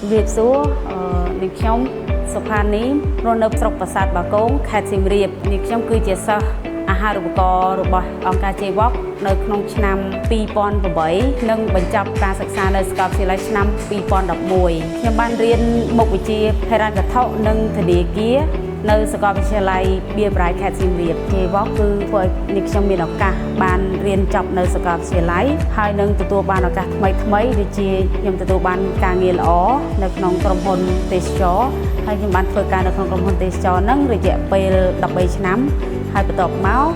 Việc số lịch trong số phản ní rồi nộp sọc và sát bà công khai sinh riệp lịch trong cư chế sơ hà rụp có rụp bò ông ca chế bóc nơi nông năm pi pon và bảy nângបញ្ចប់ការសិក្សានៅសាកលវិទ្យាល័យឆ្នាំ2011ខ្ញុំបានរៀនមុខវិជ្ជាហិរញ្ញវត្ថុនិងធនាគារនៅសាកលវិទ្យាល័យបៀប្រៃខេត្តសៀមរាបគេបោកគឺធ្វើឲ្យនេះខ្ញុំមានឱកាសបានរៀនចប់នៅសាកលវិទ្យាល័យហើយនឹងទទួលបានឱកាសថ្មីដូចជាខ្ញុំទទួលបានការងារល្អនៅក្នុងក្រុមហ៊ុនទេសចរហើយខ្ញុំបានធ្វើការនៅក្នុងក្រុមហ៊ុនទេសចរហ្នឹងរយៈពេល13ឆ្នាំហើយបន្ទាប់មក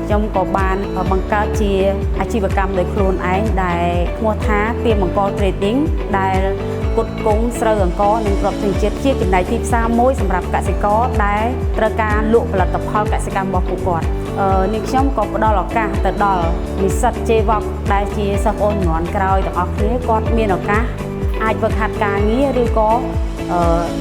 ខ្ញុំក៏បានបង្កើតជាអាជីវកម្មដោយខ្លួនឯងដែលឈ្មោះថាទៀមអង្ករ Trading ដែលគុតគង់ស្រូវអង្ករនិងគ្រាប់ធញ្ញជាតិជាចំណែកទីផ្សារមួយសម្រាប់កសិករដែលត្រូវការលក់ផលិតផលកសិកម្មរបស់ពួកគាត់នេះខ្ញុំក៏ផ្ដល់ឱកាសទៅដល់និស្សិត JVOC ដែលជាសិស្សប្អូនជំនាន់ក្រោយទាំងអស់គ្នាគាត់មានឱកាសអាចវឹកហាត់ការងារឬក៏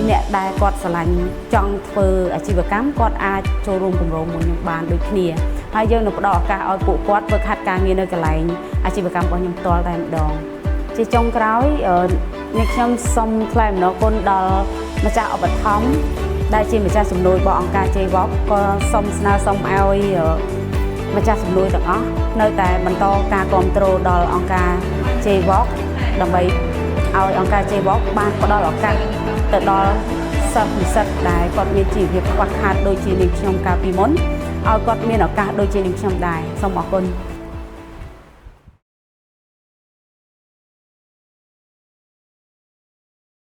អ្នកដែលគាត់ស្រឡាញ់ចង់ធ្វើអាជីវកម្មគាត់អាចចូលរួមគម្រោងមួយខ្ញុំបានដូចគ្នាហើយយើងនឹងផ្ដល់ឱកាសឲ្យពួកគាត់វឹកហាត់ការងារនៅកន្លែងអាជីវកម្មរបស់ខ្ញុំផ្ទាល់តែម្ដងជាចុងក្រោយនេះខ្ញុំសូមថ្លែងអំណរគុណដល់ម្ចាស់ឧបត្ថម្ភដែលជាម្ចាស់ជំនួយរបស់អង្គការ JVOC ក៏សូមស្នើសុំឲ្យម្ចាស់ជំនួយទាំងអស់នៅតែបន្តការគ្រប់គ្រងដល់អង្គការ JVOC ដើម្បីឲ្យអង្គការ JVOC បានផ្ដល់ឱកាសទៅដល់សិស្សនិស្សិតដែលគាត់មានជីវភាពខ្វះខាតដូចជានាងខ្ញុំកាលពីមុនឲ្យគាត់មានឱកាសដូចជានាងខ្ញុំដែរសូមអរគុណ